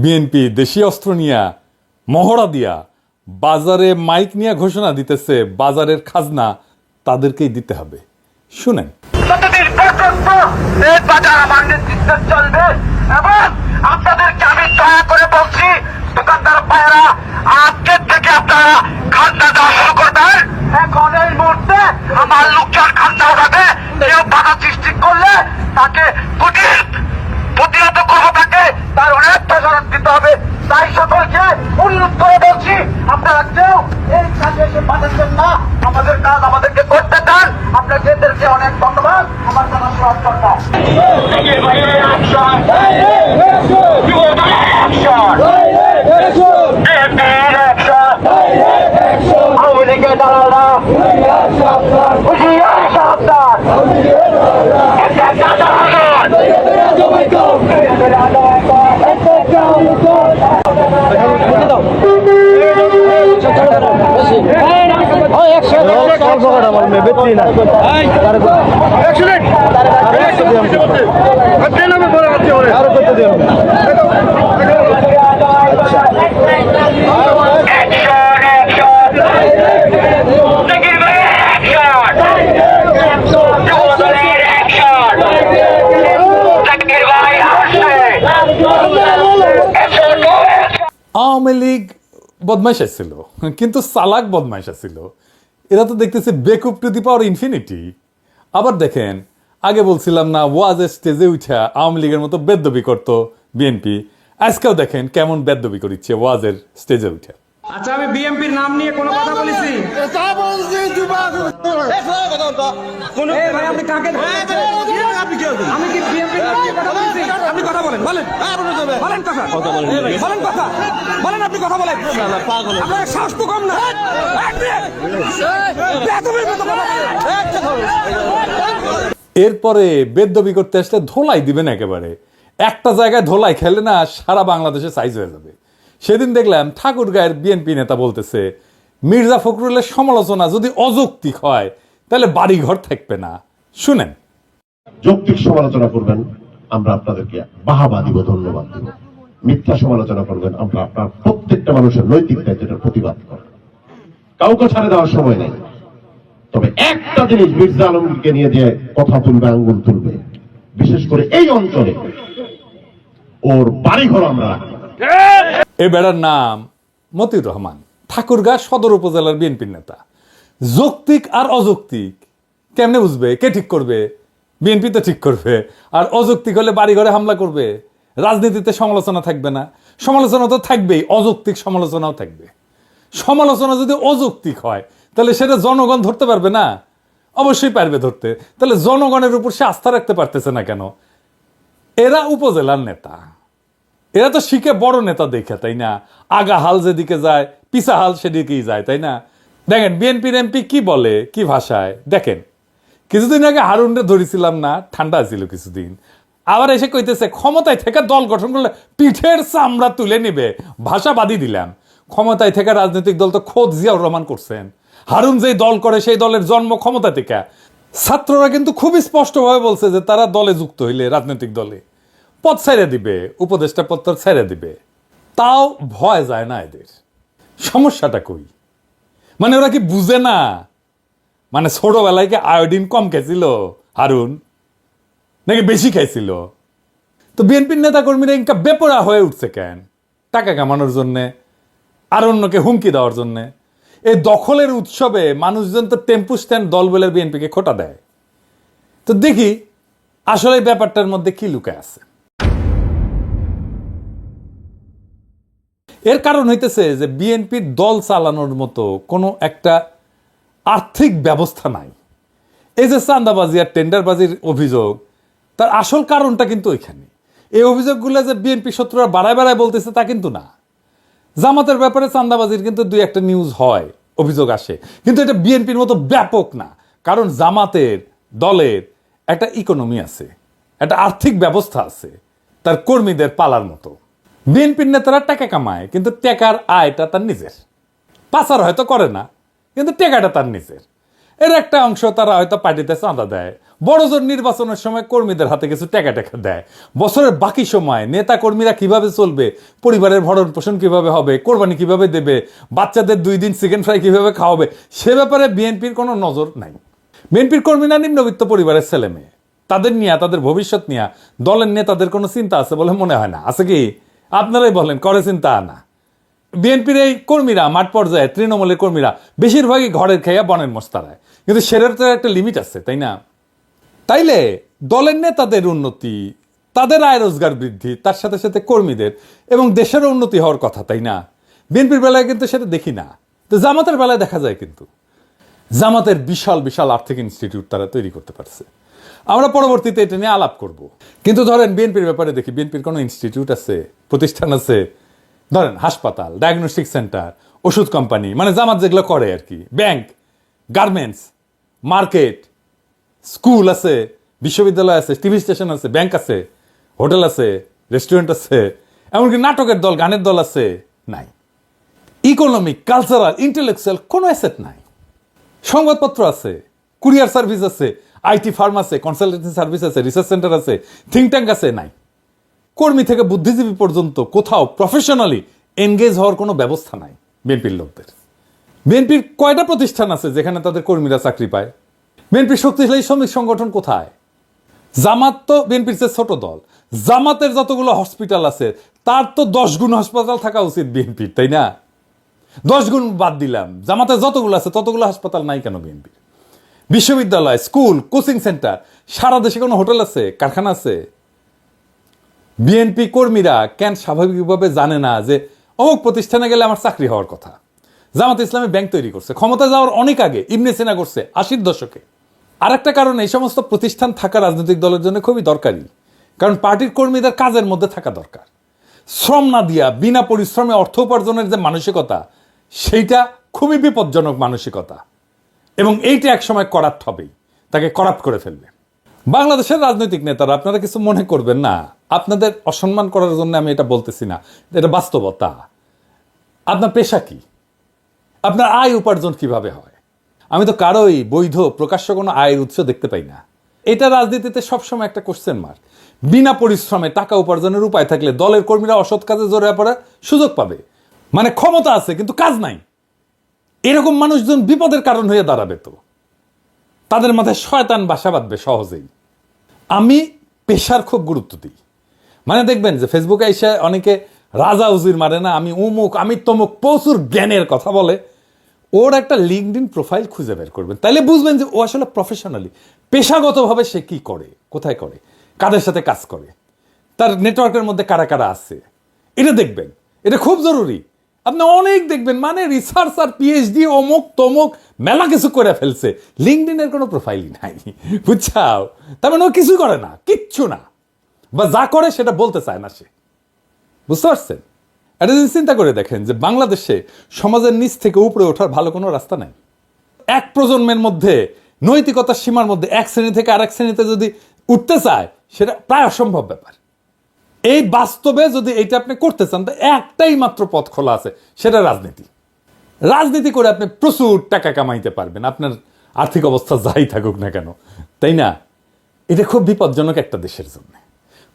BNP দেশীয় অস্ত্র নিয়া মহড়া দিয়া বাজারে মাইক নিয়ে ঘোষণা দিতেছে বাজারের খাজনা তাদেরকেই দিতে হবে। শুনেন, যতদিন পর্যন্ত এই বাজার আমার নেতৃত্বে চলবে এবং আপনাদেরকে আমি দয়া করে বলছি দোকানদার ভাইয়েরা আজকের থেকে আপনারা খাজনা দেওয়া শুরু করবেন। এখন এই মুহূর্তে আমার লোকজন খাজনা উঠাবে, কেউ বাধা সৃষ্টি করলে তাকে প্রতিহত করবো, তাকে তার অনেক প্রসারণ দিতে হবে। তাই সকলকে অনুরোধ করে বলছি আপনারা কেউ এই কাজে এসে পাঠাচ্ছেন না, আমাদের কাজ আমাদেরকে করতে চান। আপনাদেরকে অনেক ধন্যবাদ। আমার জানা সহযোগিতা আওয়ামী লীগের দালালরা হুঁশিয়ার সাবধান। আওয়ামী লীগ বদমাইশ ছিল, কিন্তু চালাক বদমাইশ ছিল। এরা তো দেখতেছে বেকুব টু দি পাওয়ার ইনফিনিটি। আবার দেখেন, আগে বলছিলাম না ওয়াজের স্টেজে উঠা আওয়ামী লীগের মতো বেদ্যবি করতো বিএনপি, আজকেও দেখেন কেমন বেদ্যবি করিচ্ছে ওয়াজের স্টেজে উঠা। আচ্ছা, আমি বিএনপির নাম নিয়ে কোনো কথা বলেছি? এই ভাই, আপনি কাকে আমি কি বিএনপির নাম নিয়ে কথা বলেছি? আপনি কথা বলেন, বলেন বলেন কথা বলেন কথা বলেন, আপনি কথা বলেন। আপনার সাহস তো কম না। এরপরে বেদ্যবি করতে আসলে ধোলাই দিবেন একেবারে। একটা জায়গায় ধোলাই খেলে না সারা বাংলাদেশে সাইজ হয়ে যাবে। সেদিন দেখলাম ঠাকুরগাঁয়ের বিএনপি নেতা বলতেছে মির্জা ফখরুলের সমালোচনা যদি অযৌক্তিক হয় তাহলে বাড়িঘর থাকবে না। শুনেন, যৌক্তিক সমালোচনা করবেন, আমরা আপনাদেরকে বাহাবা দিব, ধন্যবাদ দিব। মিথ্যা সমালোচনা করবেন, আমরা আপনার প্রত্যেকটা মানুষের নৈতিক দায়িত্বের প্রতিবাদ করেন। কাউকে ছাড়ে দেওয়ার সময় নেই। তবে একটা জিনিস, মির্জা আলমগীরকে নিয়ে যে কথা তুলবে, আঙ্গুল তুলবে, বিশেষ করে এই অঞ্চলে ওর বাড়িঘর আমরা রাখি। এ বেড়ার নাম মতিউর রহমান, ঠাকুরগাঁ সদর উপজেলার বিএনপির নেতা। যৌক্তিক আর অযৌক্তিক কেমনে বুঝবে? কে ঠিক করবে? বিএনপি তো ঠিক করবে। আর অযৌক্তিক হলে বাড়িঘরে হামলা করবে। রাজনীতিতে সমালোচনা থাকবে না? সমালোচনা তো থাকবেই, অযৌক্তিক সমালোচনাও থাকবে। সমালোচনা যদি অযৌক্তিক হয় তাহলে সেটা জনগণ ধরতে পারবে না? অবশ্যই পারবে ধরতে। তাহলে জনগণের উপর সে আস্থা রাখতে পারতেছে না কেন? এরা উপজেলার নেতা, এরা তো শিখে বড় নেতা দেখে, তাই না? আগা হাল যেদিকে যায় পিছা হাল সেদিকেই যায়, তাই না? দেখেন বিএনপির এমপি কি বলে, কি ভাষায়। দেখেন, কিছুদিন আগে হারুনরে ধরেছিলাম না, ঠান্ডা ছিল কিছুদিন, আবার এসে কইতেছে ক্ষমতায় থেকে দল গঠন করলে পিঠের চামড়া তুলে নিবে। ভাষা বাদই দিলাম। ক্ষমতায় থেকে রাজনৈতিক দল তো খোদ জিয়াউর রহমান করছেন। হারুন যেই দল করে সেই দলের জন্ম ক্ষমতা থেকে। ছাত্ররা কিন্তু খুবই স্পষ্টভাবে বলছে যে তারা দলে যুক্ত হইলে, রাজনৈতিক দলে পদ ছেড়ে দিবে, উপদেষ্টা পদ ছেড়ে দিবে। তাও ভয় যায় না এদের। সমস্যাটা কই? মানে ওরা কি বুঝে না? মানে ছোটবেলায় কি আয়োডিন কম খেয়েছিল হারুন, নাকি বেশি খাইছিল? তো বিএনপির নেতা কর্মীরা ইনকা বেপরা হয়ে উঠছে কেন? টাকা কামানোর জন্যে, আর অন্যকে হুমকি দেওয়ার জন্যে। এই দখলের উৎসবে মানুষজন তো টেম্পু স্ট্যান্ড দল বলে বিএনপিকে খোটা দেয়। তো দেখি আসলে এই ব্যাপারটার মধ্যে কি লুকায় আছে। এর কারণ হইতেছে যে বিএনপির দল চালানোর মতো কোনো একটা আর্থিক ব্যবস্থা নাই। এই যে চাঁদাবাজি আর টেন্ডারবাজির অভিযোগ, তার আসল কারণটা কিন্তু ওইখানে। এই অভিযোগগুলো যে বিএনপি শত্রুরা বাড়ায় বাড়ায় বলতেছে তা কিন্তু না। জামাতের ব্যাপারে চাঁদাবাজির কিন্তু দুই একটা নিউজ হয়, অভিযোগ আসে, কিন্তু এটা বিএনপির মতো ব্যাপক না। কারণ জামাতের দলের একটা ইকোনমি আছে, একটা আর্থিক ব্যবস্থা আছে, তার কর্মীদের পালার মতো। বিএনপির নেতারা টাকা কামায়, কিন্তু টাকার আয়টা তার নিজের। পাচার হয়তো করে না, কিন্তু টাকাটা তার নিজের। এর একটা অংশ তারা হয়তো পার্টিতে চাঁদা দেয়, বড় জোর নির্বাচনের সময় কর্মীদের হাতে কিছু টাকা টাকা দেয়। বছরের বাকি সময় নেতা কর্মীরা কিভাবে চলবে, পরিবারের ভরণ পোষণ কিভাবে হবে, কোরবানি কিভাবে দেবে, বাচ্চাদের 2 দিন চিকেন ফ্রাই কিভাবে খাওয়াবে, সে ব্যাপারে বিএনপির কোনো নজর নাই। বিএনপির কর্মীরা নিম্নবিত্ত পরিবারের ছেলে মেয়ে, তাদের নিয়ে, তাদের ভবিষ্যৎ নিয়ে দলের নেতাদের কোনো চিন্তা আছে বলে মনে হয় না। আছে কি? আপনারাই বলেন, করে চিন্তা না? বিএনপির এই কর্মীরা মাঠ পর্যায়ে, তৃণমূলের কর্মীরা বেশিরভাগই ঘরের খেয়া বনের মস্তারায়, কিন্তু সেটার তো একটা লিমিট আছে, তাই না? তাইলে দলের নেতাদের উন্নতি, তাদের আয় রোজগার বৃদ্ধি, তার সাথে সাথে কর্মীদের এবং দেশের উন্নতি হওয়ার কথা, তাই না? বিএনপির বেলায় কিন্তু সেটা দেখি না। তো জামাতের বেলায় দেখা যায়, কিন্তু জামাতের বিশাল বিশাল আর্থিক ইনস্টিটিউট তারা তৈরি করতে পারছে। আমরা পরবর্তীতে এটা নিয়ে আলাপ করব। কিন্তু ধরেন বিএনপির ব্যাপারে দেখি, বিএনপির কোনো ইনস্টিটিউট আছে, প্রতিষ্ঠান আছে? ধরেন হাসপাতাল, ডায়াগনস্টিক সেন্টার, ওষুধ কোম্পানি, মানে জামাত যেগুলো করে আর কি, ব্যাংক, গার্মেন্টস, মার্কেট, স্কুল আছে, বিশ্ববিদ্যালয় আছে, টিভি স্টেশন আছে, ব্যাংক আছে, হোটেল আছে, রেস্টুরেন্ট আছে, এমনকি নাটকের দল, গানের দল আছে? নাই। ইকোনমিক, কালচারাল, ইন্টেলেকচুয়াল কোনো অ্যাসেট নাই। সংবাদপত্র আছে, কুরিয়ার সার্ভিস আছে, আইটি ফার্ম আছে, কনসালটেন্সি সার্ভিস আছে, রিসার্চ সেন্টার আছে, থিঙ্ক ট্যাঙ্ক আছে? নাই। কর্মী থেকে বুদ্ধিজীবী পর্যন্ত কোথাও প্রফেশনালি এনগেজ হওয়ার কোনো ব্যবস্থা নাই বিএনপির লোকদের। বিএনপির কয়টা প্রতিষ্ঠান আছে যেখানে তাদের কর্মীরা চাকরি পায়? বিএনপির শক্তিশালী শ্রমিক সংগঠন কোথায়? জামাত তো বিএনপির চেয়ে ছোট দল, জামাতের যতগুলো হসপিটাল আছে তার তো 10 গুণ হাসপাতাল থাকা উচিত বিএনপির, তাই না? 10 গুণ বাদ দিলাম, জামাতের যতগুলো আছে ততগুলো হাসপাতাল নাই কেন বিএনপির? বিশ্ববিদ্যালয়, স্কুল, কোচিং সেন্টার, সারা দেশে কোনো হোটেল আছে, কারখানা আছে? বিএনপি কর্মীরা কেন স্বাভাবিকভাবে জানে না যে অমুক প্রতিষ্ঠানে গেলে আমার চাকরি হওয়ার কথা? জামাত ইসলামী ব্যাংক তৈরি করছে, ক্ষমতা যাওয়ার অনেক আগে, ইবনে সিনা করছে 80-র দশকে। আর একটা কারণ, এই সমস্ত প্রতিষ্ঠান থাকা রাজনৈতিক দলের জন্য খুবই দরকারি, কারণ পার্টির কর্মীদের কাজের মধ্যে থাকা দরকার। শ্রম না দিয়া বিনা পরিশ্রমে অর্থ উপার্জনের যে মানসিকতা, সেইটা খুবই বিপজ্জনক মানসিকতা, এবং এইটা একসময় করাপ্ট হবেই, তাকে করাপ্ট করে ফেলবে। বাংলাদেশের রাজনৈতিক নেতারা, আপনারা কিছু মনে করবেন না, আপনাদের অসম্মান করার জন্য আমি এটা বলতেছি না, এটা বাস্তবতা। আপনার পেশা কি? আপনার আয় উপার্জন কিভাবে হয়? আমি তো কারোই বৈধ প্রকাশ্য কোনো আয়ের উৎস দেখতে পাই না। এটা রাজনীতিতে সবসময় একটা কোশ্চেন মার্ক। বিনা পরিশ্রমে টাকা উপার্জনের উপায় থাকলে দলের কর্মীরা অসৎ কাজে জড়িয়ে পড়ার সুযোগ পাবে। মানে ক্ষমতা আছে কিন্তু কাজ নাই, এরকম মানুষজন বিপদের কারণ হয়ে দাঁড়াবে, তো তাদের মাথায় শয়তান বাসা বাঁধবে সহজেই। আমি পেশার খুব গুরুত্ব দিই। মানে দেখবেন যে ফেসবুকে এসে অনেকে রাজা উজির মারে না, আমি উমুক, আমি তমুক, প্রচুর জ্ঞানের কথা বলে। ওর একটা লিঙ্কডইন প্রোফাইল খুঁজে বের করবেন, তাইলে বুঝবেন যে ও আসলে প্রফেশনালি, পেশাগতভাবে সে কি করে, কোথায় করে, কাদের সাথে কাজ করে, তার নেটওয়ার্কের মধ্যে কারা কারা আছে, এটা দেখবেন। এটা খুব জরুরি। আপনি অনেক দেখবেন মানে রিসার্চ আর পিএইচডি অমুক তমুক মেলা কিছু করে ফেলছে, লিঙ্কডইনের কোনো প্রোফাইলই নাই, বুঝছাও? তার মানে ও কিছু করে না, কিচ্ছু না, বা যা করে সেটা বলতে চায় না সে। বুঝতে পারছেন? এটা যদি চিন্তা করে দেখেন যে বাংলাদেশে সমাজের নিচ থেকে উপরে ওঠার ভালো কোনো রাস্তা নাই। এক প্রজন্মের মধ্যে, নৈতিকতার সীমার মধ্যে এক শ্রেণী থেকে আরেক শ্রেণীতে যদি উঠতে চায়, সেটা প্রায় অসম্ভব ব্যাপার। এই বাস্তবে যদি এইটা আপনি করতে চান, তো একটাই মাত্র পথ খোলা আছে, সেটা রাজনীতি। রাজনীতি করে আপনি প্রচুর টাকা কামাইতে পারবেন, আপনার আর্থিক অবস্থা যাই থাকুক না কেন, তাই না? এটা খুব বিপজ্জনক একটা দেশের জন্য,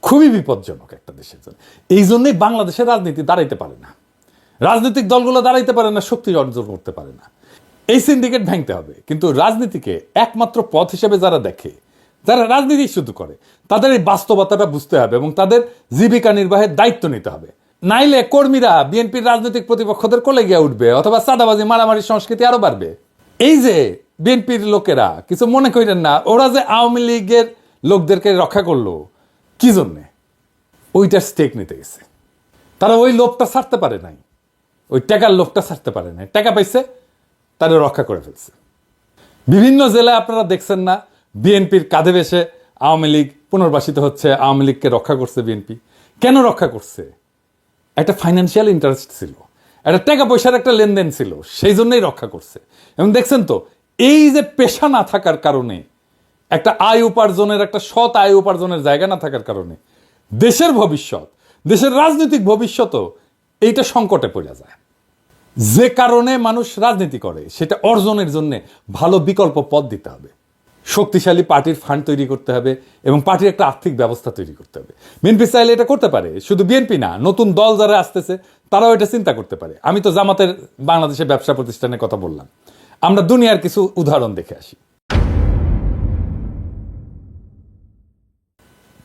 খুবই বিপজ্জনক একটা দেশের জন্য। এই জন্যই বাংলাদেশের রাজনীতি দাঁড়াইতে পারে না, রাজনৈতিক দলগুলো দাঁড়াইতে পারে না, শক্তি অর্জন করতে পারে না। এই সিন্ডিকেট ভাঙতে হবে। কিন্তু রাজনীতিকে একমাত্র পথ হিসেবে যারা দেখে, যারা রাজনীতি শুধু করে, তাদের এই বাস্তবতাটা বুঝতে হবে এবং তাদের জীবিকা নির্বাহের দায়িত্ব নিতে হবে। নাইলে কর্মীরা বিএনপির রাজনৈতিক প্রতিপক্ষদের কোলে গিয়ে উঠবে, অথবা চাঁদাবাজি মারামারি সংস্কৃতি আরো বাড়বে। এই যে বিএনপির লোকেরা, কিছু মনে করেন না, ওরা যে আওয়ামী লীগের লোকদেরকে রক্ষা করলো কি জন্যে? ওইটার স্টেক নিতে গেছে। তারা ওই লোকটা ছাড়তে পারে নাই, ওই টাকার লোকটা ছাড়তে পারে নাই, টাকা পাইছে, তারা রক্ষা করে ফেলছে। বিভিন্ন জেলায় আপনারা দেখছেন না, বিএনপির কাঁধে বেশে আওয়ামী লীগ পুনর্বাসিত হচ্ছে, আওয়ামী লীগকে রক্ষা করছে বিএনপি। কেন রক্ষা করছে? একটা ফাইন্যান্সিয়াল ইন্টারেস্ট ছিল, একটা টাকা পয়সার একটা লেনদেন ছিল, সেই জন্যই রক্ষা করছে। এবং দেখছেন তো, এই যে পেশা না থাকার কারণে, একটা আয় উপার্জনের, একটা সৎ আয় উপার্জনের জায়গা না থাকার কারণে দেশের ভবিষ্যৎ, দেশের রাজনৈতিক ভবিষ্যৎও এইটা সংকটে পড়ে যায়। যে কারণে মানুষ রাজনীতি করে সেটা অর্জনের জন্য ভালো বিকল্প পথ দিতে হবে, শক্তিশালী পার্টির ফান্ড তৈরি করতে হবে এবং পার্টির একটা আর্থিক ব্যবস্থা তৈরি করতে হবে। বিএনপি চাইলে এটা করতে পারে, শুধু বিএনপি না, নতুন দল যারা আসতেছে তারাও এটা চিন্তা করতে পারে। আমি তো জামাতের বাংলাদেশের ব্যবসা প্রতিষ্ঠানের কথা বললাম, আমরা দুনিয়ার কিছু উদাহরণ দেখে আসি।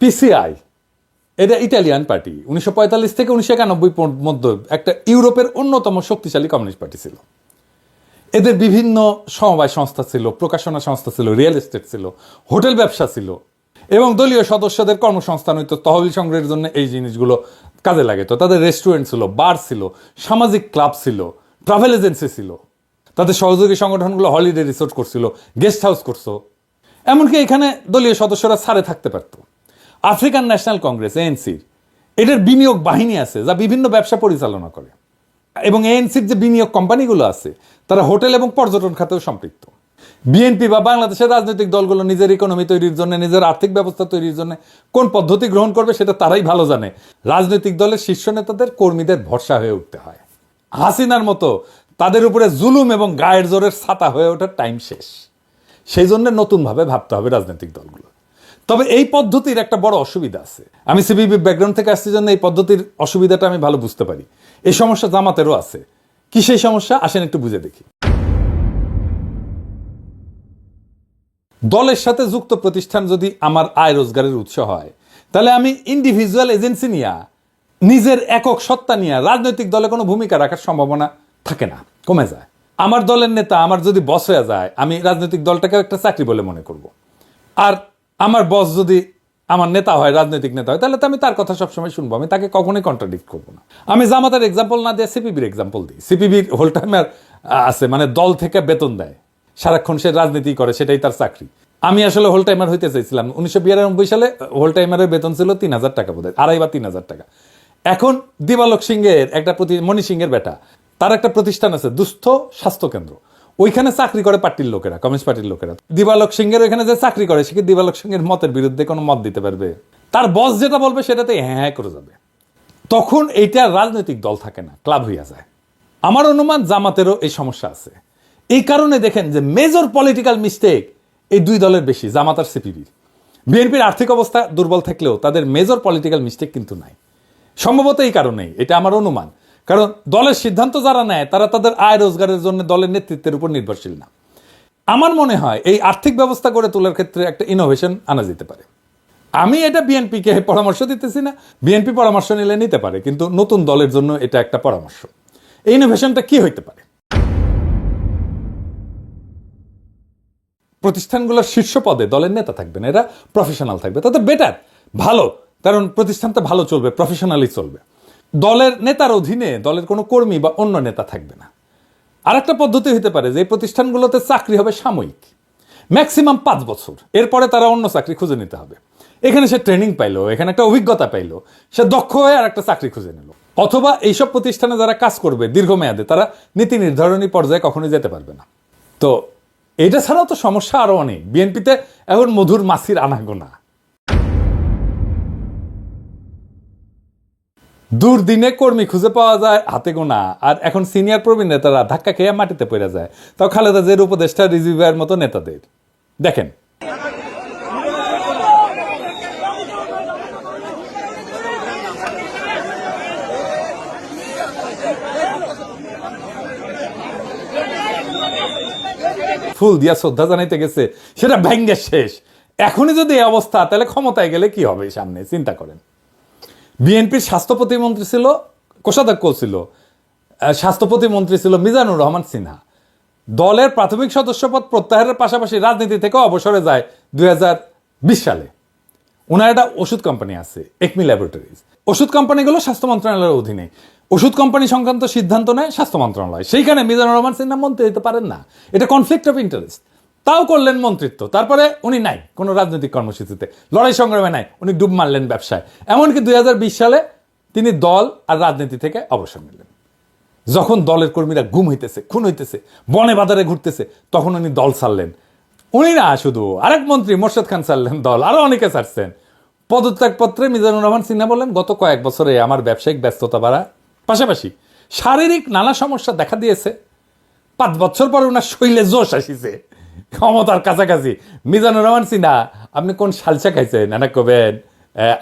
পিসিআই এটা ইটালিয়ান পার্টি, 1945 থেকে 1991 মধ্যে একটা ইউরোপের অন্যতম শক্তিশালী কমিউনিস্ট পার্টি ছিল। এদের বিভিন্ন সমবায় সংস্থা ছিল, প্রকাশনা সংস্থা ছিল, রিয়েল এস্টেট ছিল, হোটেল ব্যবসা ছিল এবং দলীয় সদস্যদের কর্মসংস্থান হইতো, তহবিল সংগ্রহের জন্য এই জিনিসগুলো কাজে লাগে। তো তাদের রেস্টুরেন্ট ছিল, বার ছিল, সামাজিক ক্লাব ছিল, ট্রাভেল এজেন্সি ছিল, তাদের সহযোগী সংগঠনগুলো হলিডে রিসোর্ট করছিল, গেস্ট হাউস করছো, এমনকি এখানে দলীয় সদস্যরা ছাড়ে থাকতে পারতো। আফ্রিকান ন্যাশনাল কংগ্রেস এএনসির এটার বিনিয়োগ বাহিনী আছে যা বিভিন্ন ব্যবসা পরিচালনা করে এবং এএনসির যে বিনিয়োগ কোম্পানিগুলো আছে তারা হোটেল এবং পর্যটন খাতেও সম্পৃক্ত। বিএনপি বা বাংলাদেশের রাজনৈতিক দলগুলো নিজের ইকোনমি তৈরির জন্য, নিজের আর্থিক ব্যবস্থা তৈরির জন্য কোন পদ্ধতি গ্রহণ করবে সেটা তারাই ভালো জানে। রাজনৈতিক দলের শীর্ষ নেতাদের কর্মীদের ভরসা হয়ে উঠতে হয়। হাসিনার মতো তাদের উপরে জুলুম এবং গায়ের জোরের ছাতা হয়ে ওঠার টাইম শেষ। সেই জন্য নতুনভাবে ভাবতে হবে রাজনৈতিক দলগুলো। তবে এই পদ্ধতির একটা বড় অসুবিধা আছে। আমি সিপিবি ব্যাকগ্রাউন্ড থেকে আসছি জন্য এই পদ্ধতির অসুবিধাটা আমি ভালো বুঝতে পারি। এই সমস্যা জামাতেরও আছে। কি সেই সমস্যা, আসেন একটু বুঝে দেখি। দলের সাথে যুক্ত প্রতিষ্ঠান যদি আমার আয় রোজগারের উৎস হয়, তাহলে আমি ইন্ডিভিজুয়াল এজেন্সি নিয়ে, নিজের একক সত্তা নিয়ে রাজনৈতিক দলে কোনো ভূমিকা রাখার সম্ভাবনা থাকে না, কমে যায়। আমার দলের নেতা আমার যদি বস হয়ে যায়, আমি রাজনৈতিক দলটাকে একটা চাকরি বলে মনে করব। আর আমার বস যদি আমার নেতা হয়, রাজনৈতিক নেতা হয়, তাহলে তো আমি তার কথা সবসময় শুনবো, আমি তাকে কখনোই কন্ট্রাডিক্ট করবো না। আমি জামাতের এক্সাম্পল না দিয়ে সিপিবির এক্সাম্পল দিই। সিপিবির হোল টাইমার আছে, মানে দল থেকে বেতন দেয়, সারাক্ষণ সে রাজনীতি করে, সেটাই তার চাকরি। আমি আসলে হোল টাইমার হইতে চাইছিলাম। 1992 সালে হোল টাইমারের বেতন ছিল 3,000 টাকা, বোধ হয় 2.5 বা 3,000 টাকা। এখন দিবালোক সিংহের একটা মণি সিংহের বেটা, তার একটা প্রতিষ্ঠান আছে দুস্থ স্বাস্থ্য কেন্দ্র, ওইখানে চাকরি করে পার্টির লোকেরা, কমিউনিস্ট পার্টির লোকেরা। দিবালোক সিংহের ওইখানে যে চাকরি করে, সে কি দিবালোক সিংহের মতের বিরুদ্ধে কোনো মত দিতে পারবে? তার বস যেটা বলবে সেটাতে হ্যাঁ হ্যাঁ করে যাবে। তখন এইটা রাজনৈতিক দল থাকে না, ক্লাব হইয়া যায়। আমার অনুমান জামাতেরও এই সমস্যা আছে। এই কারণে দেখেন যে মেজর পলিটিক্যাল মিস্টেক এই দুই দলের বেশি, জামাত আর সিপিবির। বিএনপির আর্থিক অবস্থা দুর্বল থাকলেও তাদের মেজর পলিটিক্যাল মিস্টেক কিন্তু নাই। সম্ভবত এই কারণেই, এটা আমার অনুমান। কারণ দলের সিদ্ধান্ত যারা নেয় তারা তাদের আয় রোজগারের জন্য দলের নেতৃত্বের উপর নির্ভরশীল না। আমার মনে হয় এই আর্থিক ব্যবস্থা গড়ে তোলার ক্ষেত্রে একটা ইনোভেশন আনা যেতে পারে। আমি এটা বিএনপিকে পরামর্শ দিতেছি না, বিএনপি পরামর্শ নিলে নিতে পারে, কিন্তু নতুন দলের জন্য এটা একটা পরামর্শ। এই ইনোভেশনটা কি হইতে পারে? প্রতিষ্ঠানগুলোর শীর্ষ পদে দলের নেতা থাকবেন, এরা প্রফেশনাল থাকবে, তাতে বেটার, ভালো, কারণ প্রতিষ্ঠানটা ভালো চলবে, প্রফেশনালি চলবে। দলের নেতার অধীনে দলের কোনো কর্মী বা অন্য নেতা থাকবে না। আর একটা পদ্ধতি হতে পারে যে এই প্রতিষ্ঠানগুলোতে চাকরি হবে সাময়িক, ম্যাক্সিমাম 5 বছর, এরপরে তারা অন্য চাকরি খুঁজে নিতে হবে। এখানে সে ট্রেনিং পাইলো, এখানে একটা অভিজ্ঞতা পাইলো, সে দক্ষ হয়ে আর একটা চাকরি খুঁজে নিল। অথবা এইসব প্রতিষ্ঠানে যারা কাজ করবে দীর্ঘমেয়াদে, তারা নীতি নির্ধারণী পর্যায়ে কখনোই যেতে পারবে না। তো এটা ছাড়াও তো সমস্যা আরো অনেক। বিএনপিতে এখন মধুর মাছির আনাগোনা, দুর্দিনে কর্মী খুঁজে পাওয়া যায় হাতে গোনা, আর এখন সিনিয়র প্রবীণ নেতারা ধাক্কা খেয়ে মাটিতে পড়ে যায়, তাও খালেদা জিয়ার উপদেষ্টা রিজিভার মতো নেতাদের দেখেন। ফুল দিয়া শ্রদ্ধা জানাইতে গেছে, সেটা ভেঙ্গে শেষ। এখনই যদি এই অবস্থা, তাহলে ক্ষমতায় গেলে কি হবে সামনে চিন্তা করেন। বিএনপির স্বাস্থ্য প্রতিমন্ত্রী ছিল, কোষাধ্যক্ষ ছিল, স্বাস্থ্য প্রতিমন্ত্রী ছিল মিজানুর রহমান সিনহা। দলের প্রাথমিক সদস্যপদ প্রত্যাহারের পাশাপাশি রাজনীতি থেকে অবসরে যায় 2020 সালে। ওনার একটা ওষুধ কোম্পানি আছে, একমি ল্যাবরেটরিজ। ওষুধ কোম্পানিগুলো স্বাস্থ্য মন্ত্রণালয়ের অধীনে, ওষুধ কোম্পানি সংক্রান্ত সিদ্ধান্ত নেয় স্বাস্থ্য মন্ত্রণালয়। সেইখানে মিজানুর রহমান সিনহা মন্ত্রী হতে পারেন না, এটা কনফ্লিক্ট অফ ইন্টারেস্ট। তাও করলেন মন্ত্রিত্ব, তারপরে উনি নাই কোনো রাজনৈতিক কর্মসূচিতে, লড়াই সংগ্রামে নাই, উনি ডুব মারলেন ব্যবসায়। এমনকি 2020 সালে তিনি দল আর রাজনীতি থেকে অবসর নিলেন। যখন দলের কর্মীরা গুম হইতেছে, খুন হইতেছে, বনে বাজারে ঘুরতেছে, তখন উনি দল ছাড়লেন। উনি না, শুধু আরেক মন্ত্রী মোর্শেদ খান ছাড়লেন দল, আরো অনেকে ছাড়ছেন। পদত্যাগপত্রে মিজানুর রহমান সিনহা বললেন, গত কয়েক বছরে আমার ব্যবসায়িক ব্যস্ততা বাড়া, পাশাপাশি শারীরিক নানা সমস্যা দেখা দিয়েছে। 5 বছর পরে ওনার শরীরে জোশ আসিছে, ক্ষমতার কাছাকাছি। মিজানুর রহমান সিনহা, আপনি কোন সালসা খাইছেন এনা কবেন,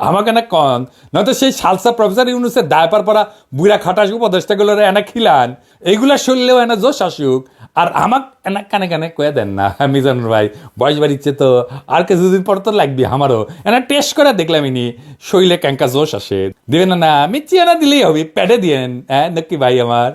আমাকে না কন, নয়তো সেই সালসা প্রফেসর ইউনুসের দায়পার পরা বুড়া খাটাস উপদেষ্টাগুলোর এনা খিলান, এইগুলা শরীরেও এনা জোশ আসুক, আর আমাক এনা কানে কানে কয়ে দেন না মিজানুর ভাই, বয়স বাড়িচ্ছে তো, আর কিছুদিন পর তো লাগবে আমারও, এনা টেস্ট করে দেখলাম ইনি শরীরে ক্যাঙ্কা জোশ আসে। দিবেন না? মিচ্ছি এনা দিলেই হবে, প্যাডে দিয়েন, হ্যাঁ নাকি ভাই আমার।